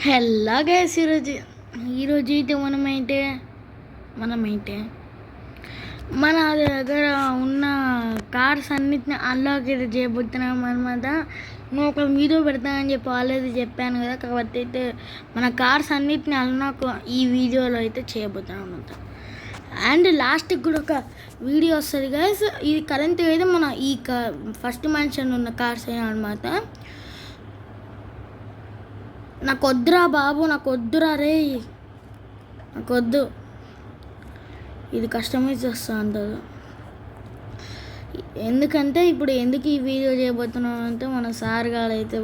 Hella guys ఈరోజు అయితే మనమైతే మన దగ్గర ఉన్న కార్స్ అన్నిటిని అన్లాక్ అయితే చేయబోతున్నాం అనమాట. నువ్వు ఒక వీడియో పెడతానని చెప్పి ఆల్రెడీ చెప్పాను కదా, కాబట్టి అయితే మన కార్స్ అన్నిటిని అన్లాక్ ఈ వీడియోలో అయితే చేయబోతున్నాం అనమాట. అండ్ లాస్ట్కి కూడా ఒక వీడియో వస్తుంది గైస్. ఇది కరెంట్గా అయితే మన ఈ ఫస్ట్ మెన్షన్ ఉన్న కార్స్ అయినా అనమాట. నాకు వద్దురా బాబు, నాకు వద్దురా రే, నాకు వద్దు, ఇది కస్టమైజ్ చేస్తా అంటారు. ఎందుకంటే ఇప్పుడు ఎందుకు ఈ వీడియో చేయబోతున్నాం అంటే మన సార్ గారు అయితే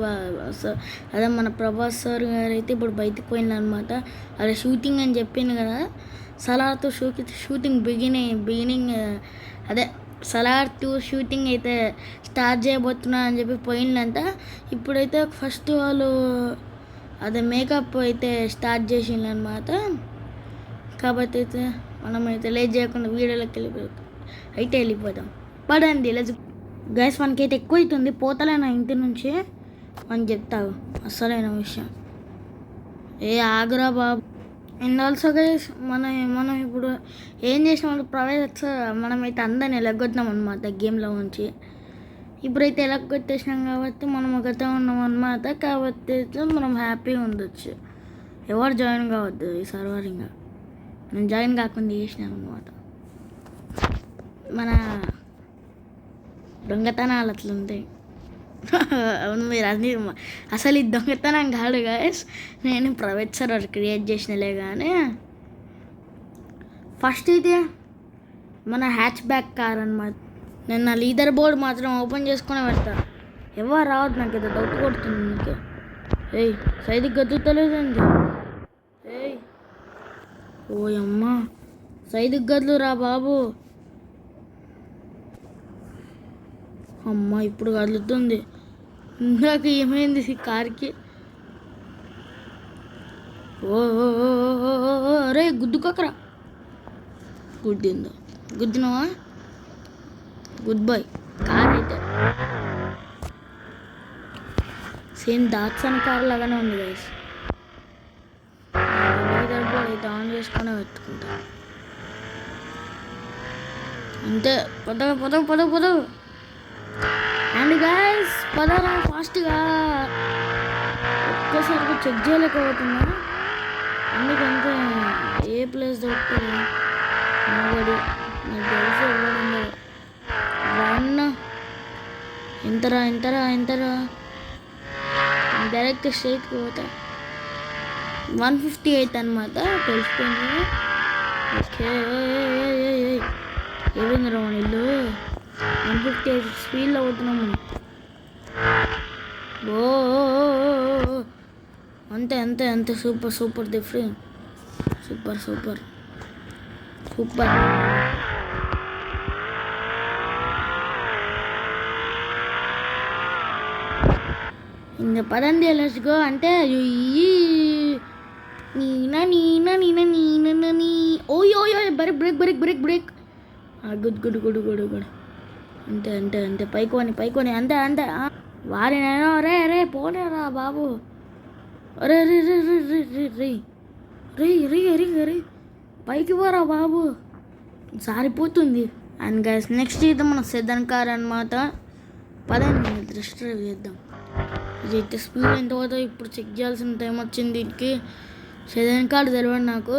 అదే మన ప్రభాస్ సార్ గారు అయితే ఇప్పుడు బయటికి పోయిందనమాట. అదే షూటింగ్ అని చెప్పింది కదా, సలార్తో షూటింగ్ బిగినింగ్ అదే సలార్ 2 షూటింగ్ అయితే స్టార్ట్ చేయబోతున్నా అని చెప్పి పోయిందంట. ఇప్పుడైతే ఫస్ట్ వాళ్ళు అదే మేకప్ అయితే స్టార్ట్ చేసిండు అనమాట. కాబట్టి అయితే మనమైతే లేట్ చేయకుండా వీడియోలోకి వెళ్ళిపోతాం. పడండి లేదు గైస్, మనకైతే ఎక్కువ అవుతుంది, పోతలే నా ఇంటి నుంచి అని చెప్తావు అసలైన విషయం. ఆగురా బాబు. అండ్ ఆల్సో గైస్ మనం ఇప్పుడు ఏం చేసినాం, ప్రవేశ మనమైతే అందరిని ఎలగొట్టినాం అనమాట గేమ్లో నుంచి. ఇప్పుడైతే ఎలగొట్టేసినాం కాబట్టి మనం ఒకటే ఉన్నాం అనమాట. కాబట్టి అయితే మనం హ్యాపీగా ఉండొచ్చు. ఎవరు జాయిన్ కావద్దు ఈ సర్వర్. ఇంకా నేను జాయిన్ కాకుండా చేసినాను అనమాట. మన దొంగతనాలు అట్లుంటాయి. అవును, మీరు అన్ని అసలు ఈ దొంగతనం కాదు గాయస్, నేను ప్రైవేట్ సర్వర్ క్రియేట్ చేసినలే. కానీ ఫస్ట్ అయితే మన హ్యాచ్ బ్యాక్ కార్ అనమాట. నేను నా లీడర్ బోర్డ్ మాత్రం ఓపెన్ చేసుకుని పెడతా. ఎవరు రావద్దు, నాకు ఏదో డౌట్ కొడుతుంది. నీకు సైడ్కి గదులుతలేదండి. ఓ అమ్మ, సైడ్కి గదులు రా బాబు. అమ్మ ఇప్పుడు కదులుతుంది. ఇందాక ఏమైంది కార్కి? ఓ అరే గుద్దుకోకరా. గుద్దినవా? Goodbye. కార్ అయితే సేమ్ దాట్సన్ కార్ లాగానే ఉంది గైస్. అయితే ఆన్ చేసుకునే పెట్టుకుంటా అంతే. పొదవు అండ్ గైస్, పదరా ఫాస్ట్గా. ఒక్కసారిగా చెక్ చేయలేకపోతున్నా, ఎందుకంటే ఏ ప్లేస్ దొరుకుతుంది నోబడి. నాకు తెలిసి ఎవరు రన్. ఎంతరా డైరెక్ట్ స్ట్రైట్కి పోతా. 158 అనమాట, తెలిసిపోయింది. ఓకే, ఏమైంది రా ఇల్లు. 158 స్పీడ్లో పోతున్నాం మనం. ఓ అంతే సూపర్ డిఫరెంట్. సూపర్ ఇంకా పదండి, లెట్స్ గో. అంటే ఓయో బ్రేక్. గుడ్. అంతే పైకొని అంతే. వారి నేను రే పోలేరా బాబు. అరే రే పైకి పోరా బాబు, సారిపోతుంది. అండ్ గైస్, నెక్స్ట్ అయితే మన సెదన్ కార్ అనమాట. పదండి టెస్ట్ డ్రైవ్ చేద్దాం. ఇదైతే స్పీడ్ ఎంత పోతుందో ఇప్పుడు చెక్ చేయాల్సిన టైం వచ్చింది. దీనికి సెదన్ కార్ తెలియదు నాకు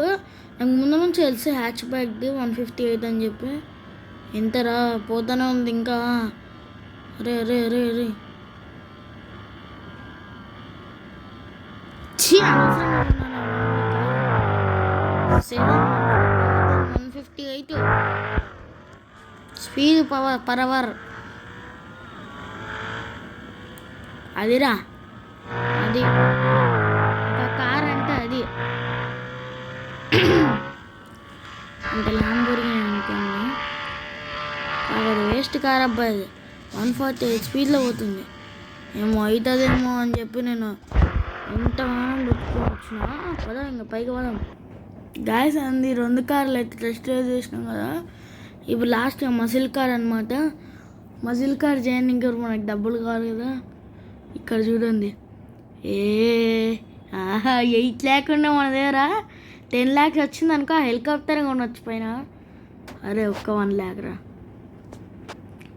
ముందు నుంచి తెలిసి హ్యాచ్ బ్యాక్ది 158 అని చెప్పి. ఎంతరా పోతానే ఉంది ఇంకా. రే 158 స్పీడ్ పర్ అవర్. అదిరా అది ఒక కార్ అంటే అది అంటే ల్యాంబోర్గిని అనుకోండి. అది వేస్ట్ కార్ అబ్బాయి. 148 స్పీడ్లో పోతుంది. ఏమో అవుతుందేమో అని చెప్పి నేను ఎంతగానో పెట్టుకొని వచ్చిన. పదా ఇంకా పైకి పోదాం గాయస్. అంది 2 కార్లు అయితే టెస్ట్ డ్రైవ్ చేసినాం కదా. ఇప్పుడు లాస్ట్ మజిల్ కార్ అనమాట. మజిల్ కార్ చేయడానికి మనకు డబ్బులు కావాలి కదా. ఇక్కడ చూడండి, 8 lakhs ఉండే మన దగ్గర 10 lakhs వచ్చింది అనుకో, హెలికాప్టర్ కొనొచ్చు పైన. అరే ఒక్క 1 lakh రా,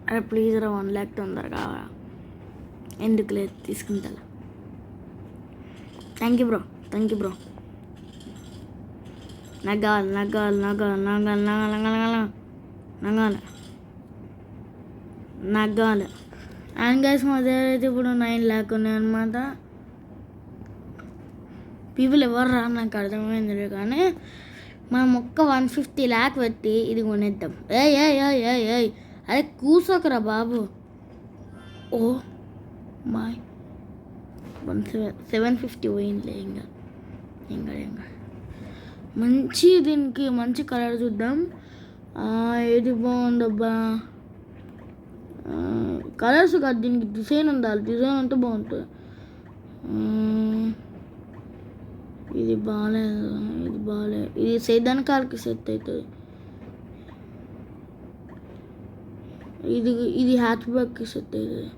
అరే ప్లీజ్ రా 1 lakh తొందరగా, ఎందుకు లేదు తీసుకుంటా. Thank you bro. నాకు కావాలి. అండ్ గైస్ మా దగ్గర అయితే ఇప్పుడు 9 lakhs ఉన్నాయన్నమాట. పీపుల్ ఎవరు రా నాకు అర్థమైంది, కానీ మనం ఒక్క 150 lakhs పెట్టి ఇది కొనేద్దాం. ఏయ్ అదే కూసోకరా బాబు. Oh my 750 పోయిందిలే. ఇంకా దీనికి మంచి కలర్ చూద్దాం. ఏది బాగుందబ్బా, కలర్స్ కాదు, దీనికి డిజైన్ ఉండాలి. డిజైన్ అంతా బాగుంటుంది. ఇది బాగాలేదు. ఇది సైదాన్ కార్కి సెట్ అవుతుంది. ఇది హ్యాచ్ బ్యాక్కి సెట్ అవుతుంది.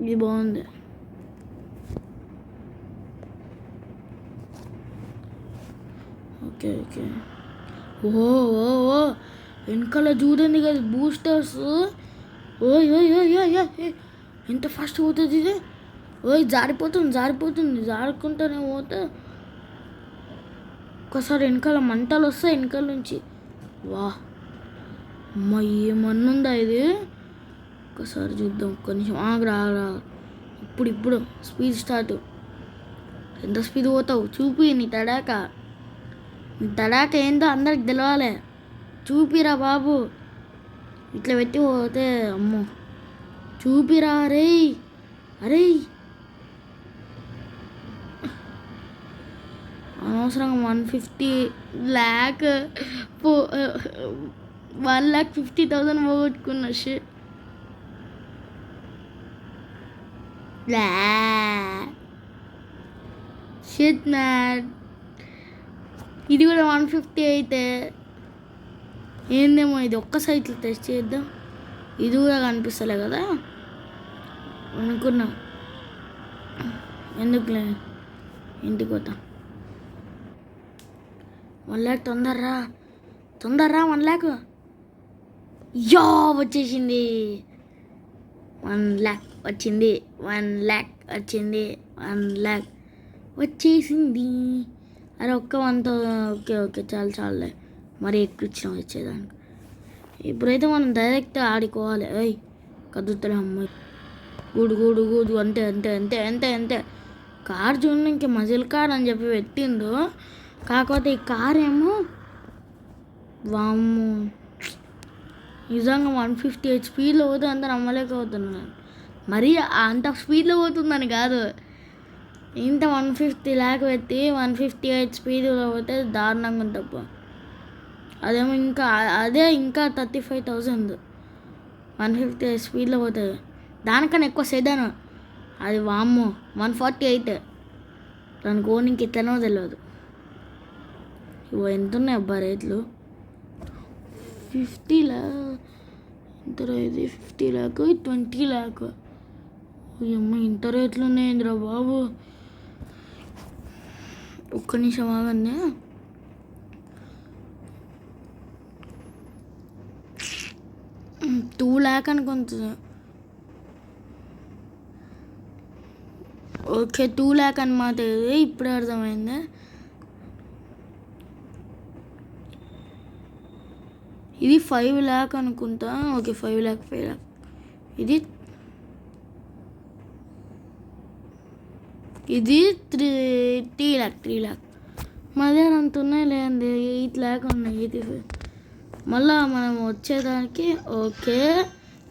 ఇది బాగుంది. ఓకే ఓ వెనకాల చూడండి కదా బూస్టర్స్. ఓయ్ ఎంత ఫాస్ట్ పోతుంది ఇది. జారిపోతుంది. జారుకుంటూనే పోతే ఒకసారి వెనకాల మంటలు వస్తాయి వెనకాల నుంచి. వా అమ్మ ఏమన్నుందా ఇది. ఒకసారి చూద్దాం, ఒక్క నిమిషం ఆగరా. ఇప్పుడు స్పీడ్ స్టార్ట్. ఎంత స్పీడ్ పోతావు చూపి. నీ తడాక ఏందో అందరికి తెలవాలి. చూపిరా బాబు. ఇట్లా పెట్టి పోతే అమ్మో చూపిరా. అరే అనవసరంగా 150 lakh 1,50,000 పోగొట్టుకున్నా. Shit man. ఇది కూడా 150 అయితే ఏందేమో. ఇది ఒక్క సైట్లో టెస్ట్ చేద్దాం. ఇది కూడా కనిపిస్తలే కదా అనుకున్నా. ఎందుకులే, ఇంటికి పోతా. 1 lakh తొందరరా 1 lakh. వచ్చేసింది. 1 lakh వచ్చింది. 1 lakh వచ్చేసింది. అరే ఒక్క 1,000. ఓకే చాలులే, మరి ఎక్కువ ఇచ్చినా వచ్చేదానికి. ఇప్పుడైతే మనం డైరెక్ట్ ఆడుకోవాలి. కదులుతలే అమ్మాయి. గూడు అంతే. కార్ చూడండి, ఇంక మజిల్ కార్ అని చెప్పి పెట్టిండు. కాకపోతే ఈ కార్ ఏమో వాము నిజంగా 150 స్పీడ్లో పోతే అంత నమ్మలేకపోతున్నాను. మరీ అంత స్పీడ్లో పోతుందని కాదు, ఇంత 150 lakh పెట్టి 158 స్పీడ్లో పోతే దారుణంగా ఉంటుంది. అదేమో ఇంకా 35,000 150 స్పీడ్లో పోతుంది. దానికన్నా ఎక్కువ సెడాను అది. వామ్మో 148. దానికి ఓనికి ఎట్లనో తెలియదు. ఎంత ఉన్నాయి అబ్బా రేట్లు. 50 lakh ఎంత ఇది. 50 lakh 20 lakh. అమ్మ ఇంత రేట్లు ఉన్నాయిందిరా బాబు. ఒక్క నిమిషం ఆగండి. $2 lakh అనుకుంటుంది. ఓకే 2 lakh అనమాట. ఇప్పుడే అర్థమైంది. ఇది 5 lakh అనుకుంటా. Okay 5 lakh. ఇది 3 lakh. మా దగ్గర అంత ఉన్నాయి లేదండి. 8 lakh ఉన్నాయి. ఇది మళ్ళా మనం వచ్చేదానికి. ఓకే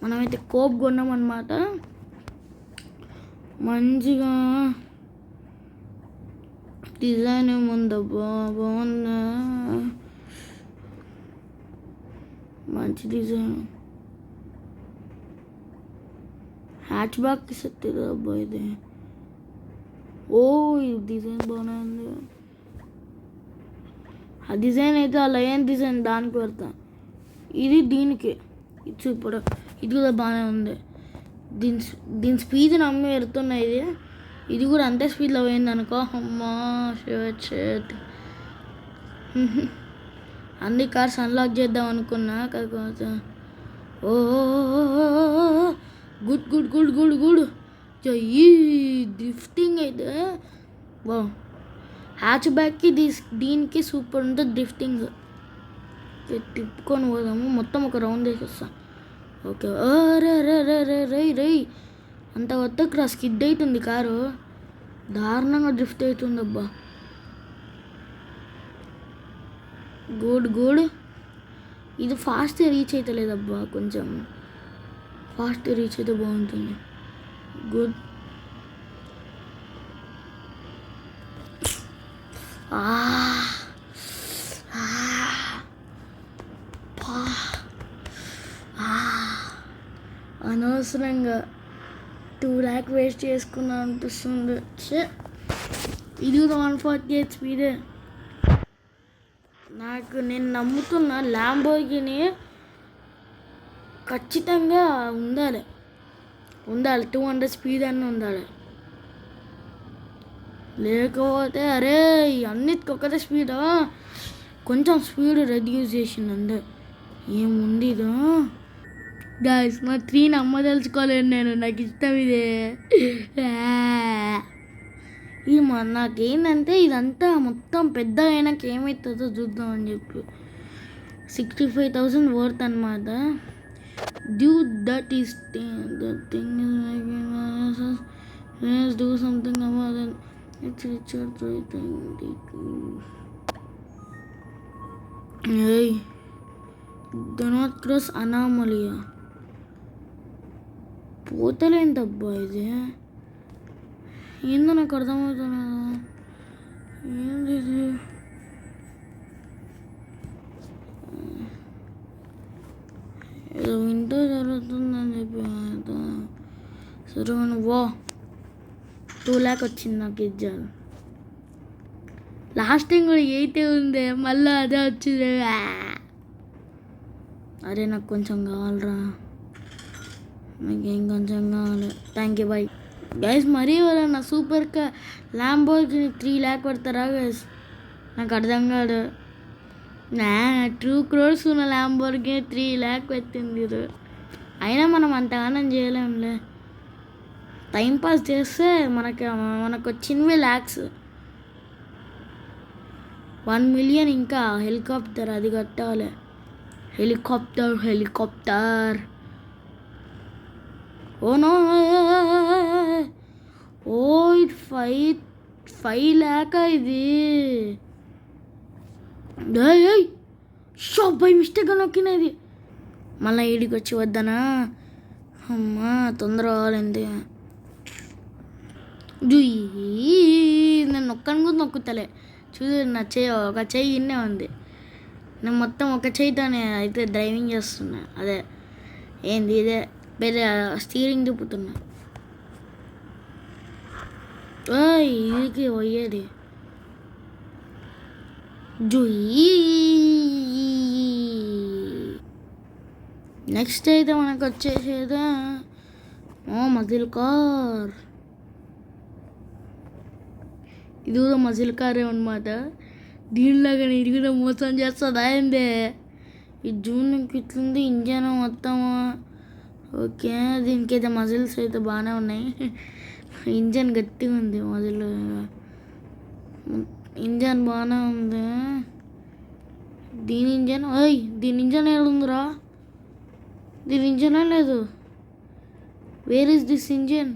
మనమైతే కోప్ కొన్నామన్నమాట. మంచిగా డిజైన్ ఏముందబ్బా, బాగుందా. మంచి డిజైన్. హ్యాచ్ బ్యాక్ సెట్ అబ్బా ఇది. ఈ డిజైన్ బాగానే ఉంది. ఆ డిజైన్ అయితే ఆ లయన్ డిజైన్ దానికి పెడతా. ఇది దీనికి ఇప్పుడు ఇది కూడా బాగానే ఉంది. దీని స్పీడ్ నమ్మి పెడుతున్నా. ఇది ఇది కూడా అంతే స్పీడ్లో పోయింది అనుకో. అమ్మా షర్ట్ అన్ని కార్స్ అన్లాక్ చేద్దాం అనుకున్నా, కాకపోతే ఓ good good good good good. ఈ డ్రిఫ్టింగ్ అయితే వా, హ్యాచ్ బ్యాక్కి దీనికి సూపర్ ఉంటుంది డ్రిఫ్టింగ్. తిప్పుకొని పోదాము, మొత్తం ఒక రౌండ్ వేసి వస్తాం. ఓకే. రై అంత కొత్త స్కిడ్ అవుతుంది కారు, దారుణంగా డ్రిఫ్ట్ అవుతుంది అబ్బా. Good good. ఇది ఫాస్ట్ రీచ్ అయితే లేదబ్బా, కొంచెం ఫాస్ట్ రీచ్ అయితే బాగుంటుంది. గుడ్. అనవసరంగా 2 lakh వేస్ట్ చేసుకున్నా అనిపిస్తుంది. ఇది కూడా 148 స్పీడే. నేను నమ్ముతున్న ల్యాంబోర్గిని ఖచ్చితంగా ఉండాలి 200 స్పీడ్ అన్నీ ఉండాలి. లేకపోతే అరే అన్నిటికి ఒకటే స్పీడా, కొంచెం స్పీడ్ రెడ్యూస్ చేసింది అంతే. ఏముంది ఇదో గాయస్, మా 3 నమ్మదలుచుకోలేను నేను, నాకు ఇష్టం ఇదే. ఇది నాకేంటంటే ఇదంతా మొత్తం పెద్ద అయినాక ఏమవుతుందో చూద్దామని చెప్పి 65,000 వర్త్ అనమాట. Do that is thing do something about it's Richard 322. Do not cross అనామలియా. పోతలేంటబ్బా ఇది, ఏందో నాకు అర్థమవుతున్నా. ఏంది ఇది? ఏదో వింటూ జరుగుతుందని చెప్పి సరే వా 2 lakh వచ్చింది నాకు ఇచ్చాను. లాస్ట్ టైం కూడా 8 ఉంది, మళ్ళీ అదే వచ్చింది. అరే నాకు కొంచెం కావాలరా, నాకేం కొంచెం కావాలి. Thank you bye guys. మరీ ఎవరన్నా సూపర్గా ల్యాంబోర్గిని 3 lakh పడతారా గైస్? నాకు అర్థం కాదు. 2 crores ఉన్న ల్యాంబోర్గిని 3 lakh పెట్టింది. అయినా మనం అంతగానం చేయలేంలే, టైంపాస్ చేస్తే మనకు వచ్చినవి ల్యాక్స్. 1 million ఇంకా హెలికాప్టర్ అది కట్టాలి. Helicopter oh no. ఓ ఇది 5 lakh ఇది. షాప్ బై మిస్టేక్గా నొక్కినది. మళ్ళీ ఈడికి వచ్చి వద్దనా? అమ్మా తొందర కావాలంతే. నేను నొక్కను కూడా నొక్కుతలే చూడు, నా చెయ్యి ఒక చెయ్యి ఇన్నే ఉంది. నేను మొత్తం ఒక చెయ్యితోనే అయితే డ్రైవింగ్ చేస్తున్నా. అదే ఏంది ఇదే వేరే స్టీరింగ్ తిప్పుతున్నా. ఇదికి పోయేది. నెక్స్ట్ అయితే మనకు వచ్చేసేదా మజిల్ కార్. ఇది కూడా మజిల్ కారే అనమాట. దీనిలాగా ఇది కూడా మోసం చేస్తుందా ఏందే? ఈ జూన్కి ఇట్లుంది ఇంజన్ మొత్తము. ఓకే, దీనికి అయితే మజిల్స్ అయితే బాగానే ఉన్నాయి. ఇంజన్ గట్టిగా ఉంది, ఇంజన్ బాగానే ఉంది. దీని ఇంజన్ ఏడుందిరా? దీని ఇంజనే లేదు. Where is this engine?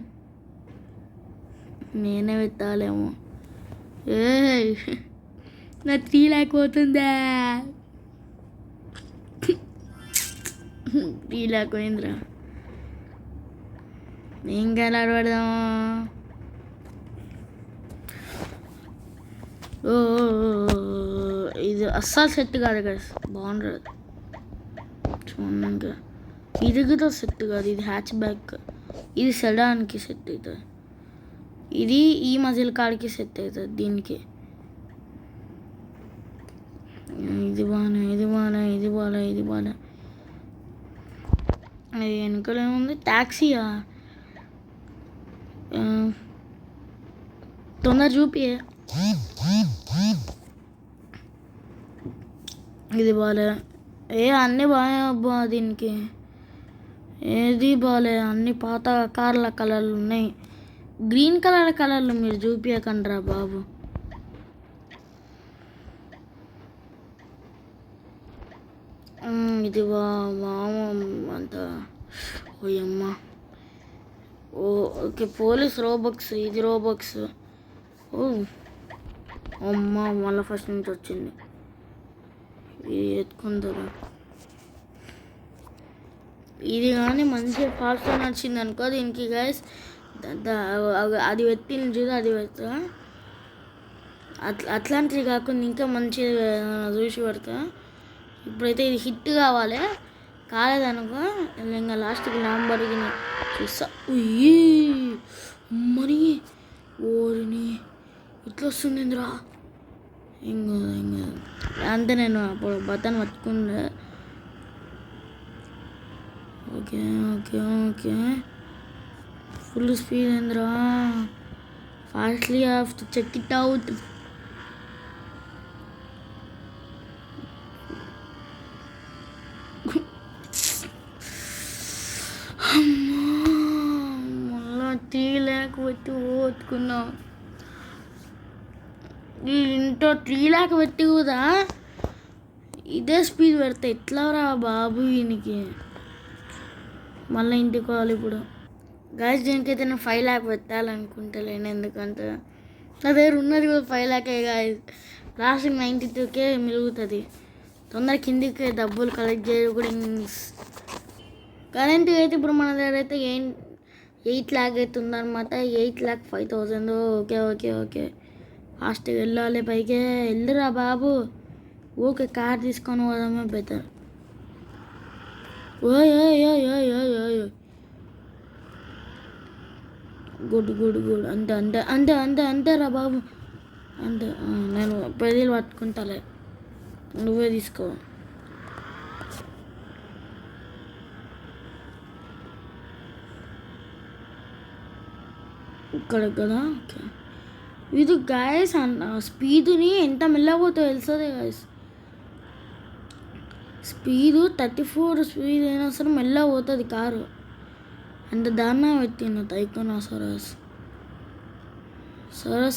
నేనే పెట్టాలేమో. నా 3 lakh పోతుందా? 3 lakh పోయిందిరా. ఇంకా ఎలా పడదాం? ఇది అస్సలు సెట్ కాదు కదా, బాగుండదు. చూడండి, ఇది కూడా సెట్ కాదు. ఇది హ్యాచ్ బ్యాక్, ఇది సెడాన్కి సెట్ అవుతుంది. ఇది ఈ మజిల్ కాడికి సెట్ అవుతుంది. దీనికి ఇది బాగానే ఇది బాగా. అది వెనకాల ఏముంది? ట్యాక్సీయా? తొందర చూపి. ఇది బాలే. అన్నీ బాగా అబ్బా దీనికి. ఏది బాలే, అన్ని పాత కార్ల కలర్లు ఉన్నాయి. గ్రీన్ కలర్లు మీరు చూపించకండిరా బాబు. ఇది అంత ఓయమ్మ. Okay, police Robux. ఇది రోబక్స్. అమ్మ, మళ్ళీ ఫస్ట్ నుంచి వచ్చింది. ఇది ఎత్తుకుందరు. ఇది కానీ మంచిగా ఫాస్ట్గా నచ్చింది అనుకో దీనికి గైస్. అది వెత్తిన చూడు, అది పెడతా. అట్లాంటివి కాకుండా ఇంకా మంచిగా చూసి పెడతా. ఇప్పుడైతే ఇది హిట్ కావాలి. కాలేదనుకో ఇంకా లాస్ట్కి లాంబోర్గిని చూస్తా. మరి ఓరిని ఇట్లా వస్తుంది ఇంద్రా. ఇంకా అంతే. నేను అప్పుడు బటన్ పట్టుకుండే. Okay okay okay, full speed ఇంద్రా. Fastly have to check it out. మళ్ళా 3 lakh పెట్టి ఓతుకున్నాం. ఈ ఇంట్లో 3 lakh పెట్టి కూడా ఇదే స్పీడ్ పెడితే ఎట్లా రా బాబు వీనికి. మళ్ళీ ఇంటికి పోవాలి ఇప్పుడు. గాయస్ దీనికైతే నేను 5 lakh పెట్టాలనుకుంటలేను. ఎందుకంటే నా దగ్గర ఉన్నది కూడా 5 lakh గాయస్. లాస్ట్ 92K మిగులుతుంది. తొందర కిందికి డబ్బులు కలెక్ట్ చేయకూడదు. కరెంట్గా అయితే ఇప్పుడు మన దగ్గర అయితే 8 lakh అవుతుందన్నమాట. 8,05,000. ఓకే ఓకే ఓకే, ఫాస్ట్గా వెళ్ళాలి పైకి. వెళ్ళురా బాబు. ఓకే, కార్ తీసుకొని పోదామే బెటర్. ఓయ్ గుడ్ గుడ్ గుడ్. అంతే అంతే అంతే అంతే అంతేరా బాబు. అంతే. నేను 10 పట్టుకుంటాలే, నువ్వే తీసుకో. ఇక్కడ ఓకే. ఇది గాయస్ స్పీడ్ని ఎంత మెల్లబోతో తెలుస్తుంది గాయస్. స్పీడు 34 స్పీడ్ అయినా సరే మెల్లగా పోతుంది కారు. అంత దారుణంగా పెట్టిన తైకోనా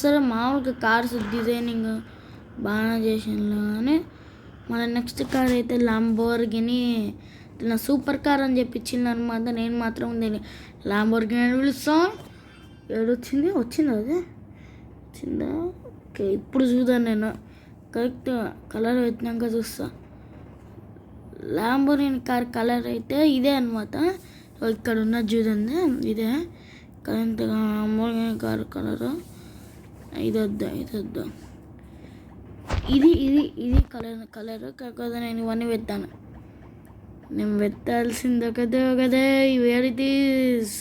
సరే మామూలుగా కార్స్ డిజైనింగ్ బాగా చేసిండ్రు. కానీ మన నెక్స్ట్ కార్ అయితే లంబోర్గిని. నా సూపర్ కార్ అని చెప్పించింది అనమాట. నేను మాత్రం దీన్ని లంబోర్గిని అని పిలుస్తాం. వచ్చిందా అది వచ్చిందా? ఓకే, ఇప్పుడు చూద్దాను. నేను కరెక్ట్ కలర్ పెట్టినాక చూస్తా. ల్యాంబోర్గిని కార్ కలర్ అయితే ఇదే అనమాట. ఇక్కడ ఉన్న చూడండి, ఇదే కరెంట్గా ల్యాంబోర్గిని కార్ కలరు. ఇది వద్దా ఇది కలర్ కాకపోతే నేను ఇవన్నీ పెట్టాను. నేను పెట్టాల్సింది ఒకదే. Where it is.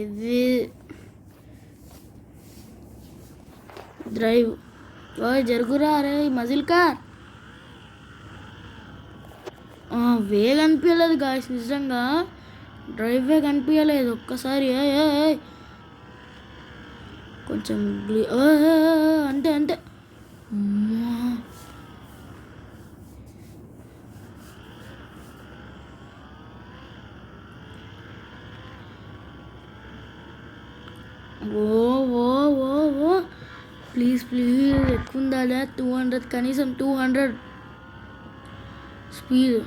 ఇది డ్రైవ్. జరుగురా అరే మజిల్ కార్. వే కనిపించలేదు గాయస్, నిజంగా డ్రైవ్ వే కనిపించలేదు ఒక్కసారి. కొంచెం అంతే. ఓ ప్లీజ్ ఎక్కువ ఉండాలి. 200, కనీసం 200 స్పీడ్.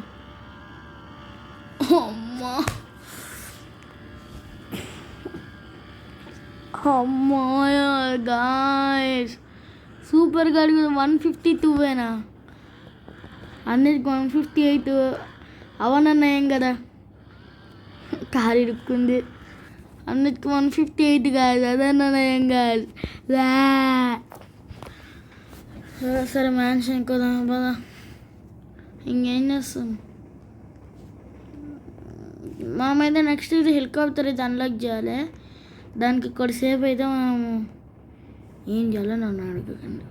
అమ్మాయ గాయస్, సూపర్ గాడి 152వేనా? అన్నిటికి 158 అవనన్నాయం కదా. కారు ఇరుక్కుంది. అన్నిటికి 158 కాదు, అదన్నాయం కాదు. సరే మ్యాన్షన్ కదా పదా. ఇంకేం చేస్తాం. మనమైతే నెక్స్ట్ ఇది హెలికాప్టర్ అయితే అన్లాక్ చేయాలి. దానికి కొద్దిసేపు అయితే మనము ఏం చేయాలో నన్ను అడగకండి.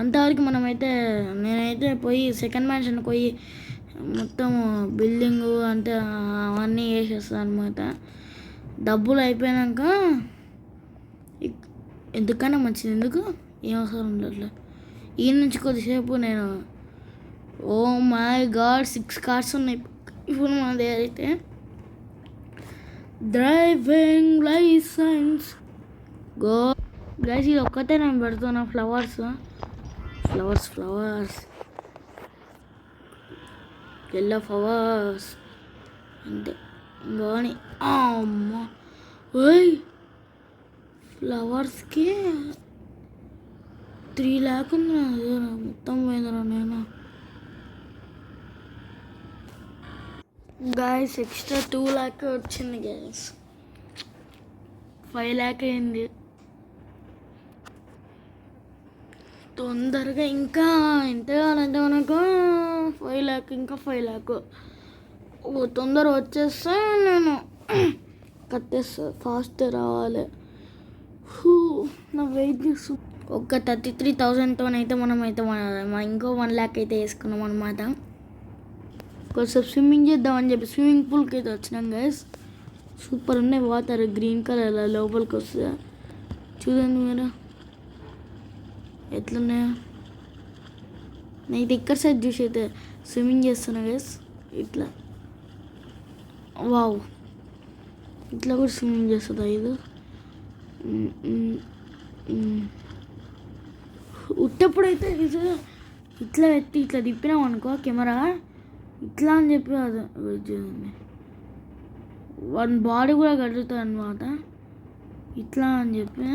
అంతవరకు నేనైతే పోయి సెకండ్ మ్యాన్షన్ పోయి మొత్తం బిల్డింగు అంటే అవన్నీ వేసేస్తాను అనమాట. డబ్బులు అయిపోయాక ఎందుకన్నా మంచిది, ఎందుకు ఏం అవసరం ఉండట్లే. ఈ నుంచి కొద్దిసేపు నేను ఓ మై గాడ్ 6 కార్స్ ఉన్నాయి ఇప్పుడు మన దగ్గర అయితే. Driving licence go guys. ఇది ఒక్కటే నేను పెడుతున్నా ఫ్లవర్స్ ఎల్లో ఫ్లవర్స్ అంతే. కానీ అమ్మ ఓయ్ ఫ్లవర్స్కి 3 lakhs ఉంది మొత్తం పోయిందిరా నేను. గాయస్ ఎక్స్ట్రా 2 lakhs వచ్చింది గాయస్. 5 lakhs అయింది. తొందరగా ఇంకా ఎంత కావాలంటే మనకు 5 lakhs, ఇంకా 5 lakhs తొందర వచ్చేస్తే నేను కట్టేస్తా. ఫాస్ట్ రావాలి. నా వెయిట్ చేస్తూ ఒక 33,000తోనైతే మనమైతే ఇంకో 1 lakh అయితే వేసుకున్నాం అనమాట. కొంచెం స్విమ్మింగ్ చేద్దామని చెప్పి స్విమ్మింగ్ పూల్కి అయితే వచ్చినాం గైస్. సూపర్ ఉన్నాయి వాటర్, గ్రీన్ కలర్ లోపలికి వస్తుంది. చూడండి మీరు ఎట్లున్నాయో. నేను ఇక్కడ సైడ్ చూసి అయితే స్విమ్మింగ్ చేస్తున్నా గైస్. ఇట్లా వావ్, ఇట్లా కూడా స్విమ్మింగ్ చేస్తుందా ఇది? ఉట్టప్పుడైతే ఇట్లా ఎత్తి ఇట్లా తిప్పినాం అనుకో కెమెరా ఇట్లా అని చెప్పి అది వన్ బాడీ కూడా కడుగుతుంది అనమాట. ఇట్లా అని చెప్పి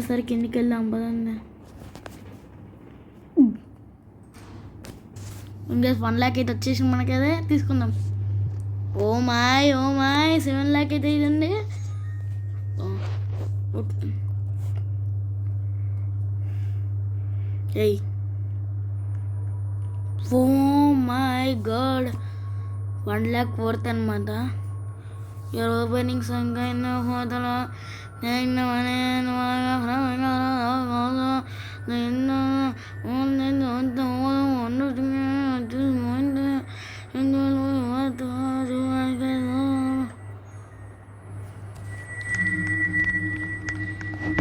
సరే కిందికి వెళ్దాం పదండి. ఇంకా 1 lakh అయితే వచ్చేసి మనకైతే తీసుకుందాం. ఓ మాయ్ 7 lakh అయితే ఇదండి. ఏయ్ oh my god 1 lakh worth అనమాట. యూర్ ఓపెనింగ్ సంఘ హోదలో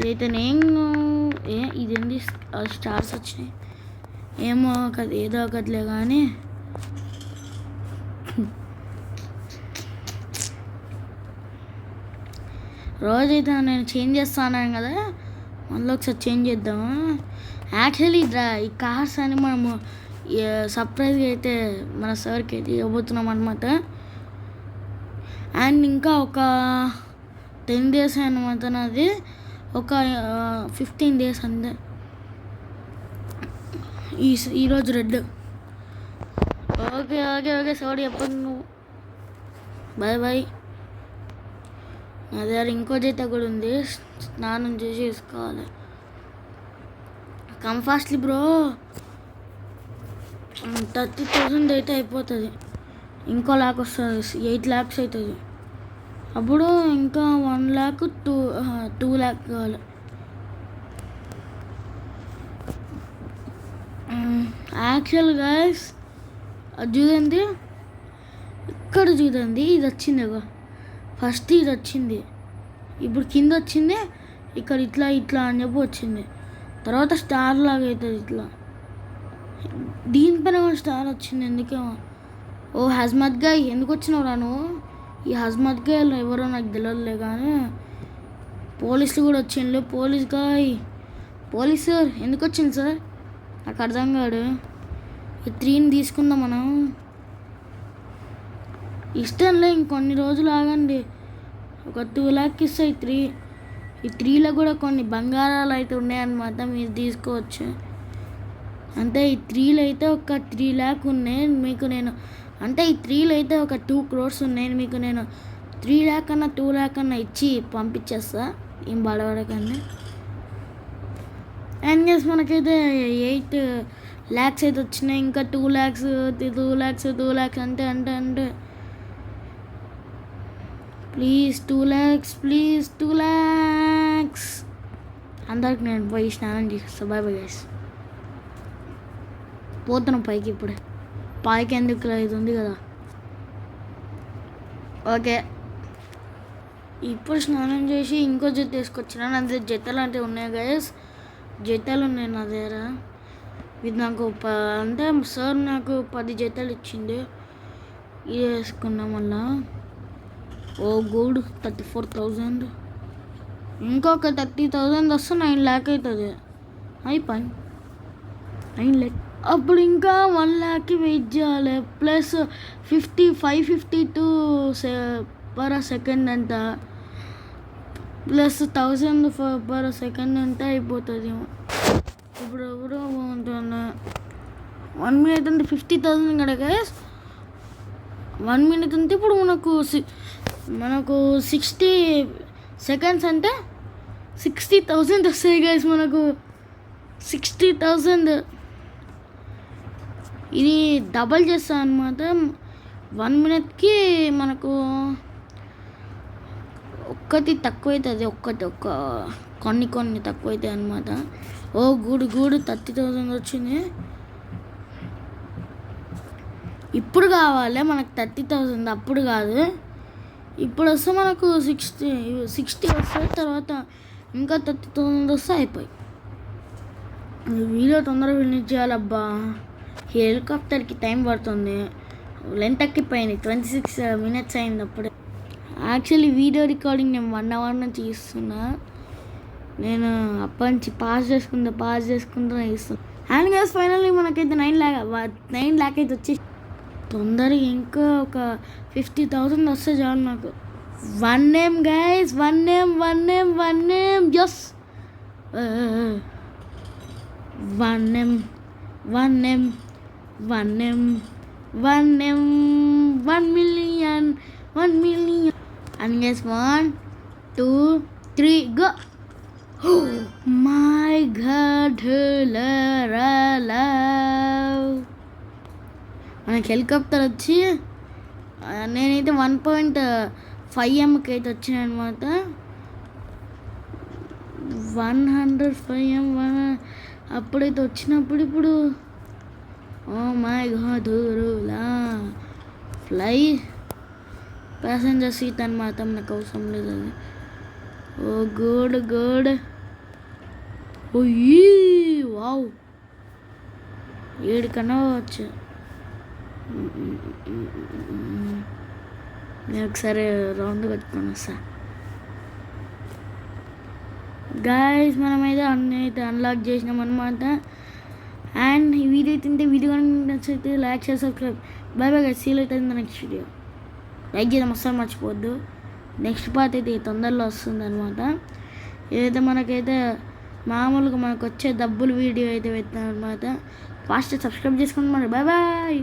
ఇదైతే నేను ఇదేంటి స్టార్స్ వచ్చినాయి ఏమో కదా, ఏదో ఒకటిలే. కానీ రోజైతే నేను చేంజ్ చేస్తాను కదా, మళ్ళీ ఒకసారి చేంజ్ చేద్దాము. యాక్చువల్లీ ఈ కార్స్ అని మనము సర్ప్రైజ్గా అయితే మన సార్కి అయితే ఇవ్వబోతున్నాం అనమాట. అండ్ ఇంకా ఒక 10 days అనమాట నాది, ఒక 15 days అంతే. ఈరోజు రెడ్. ఓకే సారీ చెప్పండి నువ్వు. బాయ్. నా దగ్గర ఇంకో జైతే కూడా ఉంది, స్నానం చేసి వేసుకోవాలి. Come fastly bro. 30,000 అయితే అయిపోతుంది. ఇంకో lakh వస్తుంది, 8 lakhs అవుతుంది. అప్పుడు ఇంకా 1 lakh 2 lakhs కావాలి. యాక్చువల్ గైస్ అది చూడండి, ఇక్కడ చూడండి, ఇది వచ్చింది ఫస్ట్, ఇది వచ్చింది. ఇప్పుడు కింద వచ్చింది, ఇక్కడ ఇట్లా అని చెప్పి వచ్చింది. తర్వాత స్టార్ లాగా అవుతుంది ఇట్లా. దీనిపైన స్టార్ వచ్చింది ఎందుకేమో. ఓ హజ్మత్ గాయ్ ఎందుకు వచ్చినావురా నువ్వు? ఈ హజ్మత్ గాయ్ ఎవరో నాకు తెలియదులే, కానీ పోలీసులు కూడా వచ్చిండ్రు. పోలీస్ సార్ ఎందుకు వచ్చింది సార్? నాకు అర్థం కాదు. ఈ 3ని తీసుకుందాం మనం. ఇష్టంలే, ఇంకొన్ని రోజులు ఆగండి. ఒక 2 lakhs ఇస్తాయి. ఈ 3లో కూడా కొన్ని బంగారాలు అయితే ఉన్నాయన్నమాట, మీరు తీసుకోవచ్చు. అంటే ఈ 3లో అయితే ఒక 3 lakhs ఉన్నాయి మీకు. నేను అంటే ఈ 3లో అయితే ఒక 2 crores ఉన్నాయి మీకు. నేను 3 lakhs కన్నా 2 lakhs కన్నా ఇచ్చి పంపించేస్తా, ఏం బాధపడకండి. అండ్ గెస్ మనకైతే 8 lakhs అయితే వచ్చినాయి. ఇంకా 2 lakhs అంటే ప్లీజ్ 2 lakhs. అందరికి నేను పోయి స్నానం చేస్తా. Bye guys. పోతున్నాం పైకి ఇప్పుడే. పైకి ఎందుకు ఇది ఉంది కదా. ఓకే, ఇప్పుడు స్నానం చేసి ఇంకో జత వేసుకొచ్చిన. నా దగ్గర జతలు అంటే ఉన్నాయి గైస్, జతలు ఉన్నాయి నా దగ్గర. ఇది నాకు అంటే సార్ నాకు 10 జతలు ఇచ్చింది. ఇది వేసుకున్నాం మళ్ళా. ఓ గుడ్, 34,000. ఇంకొక 30,000 వస్తే 9 lakh అవుతుంది. అయిపోయి 9 lakh. అప్పుడు ఇంకా 1 lakh వెయిట్ చేయాలి. ప్లస్ 552 per second అంట, ప్లస్ 1000 per second అంటే అయిపోతుంది. ఇప్పుడు ఎవరో బాగుంటున్నా 1 minute అంటే 50,000 కదా గైస్. 1 minute అంటే ఇప్పుడు మనకు 60 seconds అంటే 60,000 వస్తాయి గైస్. మనకు 60,000 ఇది డబల్ చేస్తాం అనమాట. 1 minuteకి మనకు ఒక్కటి తక్కువ అవుతుంది, కొన్ని తక్కువ అవుతాయి అనమాట. ఓ గుడ్ 30,000 వచ్చింది. ఇప్పుడు కావాలి మనకు 30,000, అప్పుడు కాదు. ఇప్పుడు వస్తే మనకు 60 వస్తాయి. తర్వాత ఇంకా 30,000 వస్తే అయిపోయి. వీడియో తొందరగా ఫినిష్ చేయాలబ్బా. హెలికాప్టర్కి టైం పడుతుంది, లెంత్ ఎక్కిపోయింది. 26 minutes అయింది అప్పుడే. యాక్చువల్లీ వీడియో రికార్డింగ్ నేను 1 hour నుంచి ఇస్తున్నా. నేను అప్పటి నుంచి పాస్ చేసుకుంటూ ఇస్తున్నాను. అండ్ గైస్ ఫైనల్లీ మనకైతే 9 lakh అయితే వచ్చి తొందరగా ఇంకా ఒక 50,000 వస్తే చాలు నాకు. 1 name guys, 1 name just 1 name 1 million. And guys 1 2 3 go. Oh my god, love. మనకి హెలికాప్టర్ వచ్చి నేనైతే 1.5 mకి అయితే వచ్చినాయి అనమాట. 105 m అప్పుడైతే వచ్చినప్పుడు ఇప్పుడు oh my god fly passenger seat అనమాట. నాకు అవసరం లేదు అది. ఓ గుడ్ ఓ వావ్ 7 కన్నా వచ్చు. నేను ఒకసారి రౌండ్ కట్టుకొని వస్తా గాయస్. మనమైతే అన్నీ అయితే అన్లాక్ చేసినాం అనమాట. అండ్ ఈ వీడియో అయితే వీడియో నచ్చితే like share subscribe. Bye guys, see you later in the next video. Like చేయడం అస్సలు మర్చిపోవద్దు. నెక్స్ట్ పార్ట్ అయితే తొందరలో వస్తుంది అనమాట. ఏదైతే మనకైతే మామూలుగా మనకు వచ్చే డబ్బులు వీడియో అయితే పెట్టాను అనమాట. ఫాస్ట్ సబ్స్క్రైబ్ చేసుకోండి మరి. బాయ్.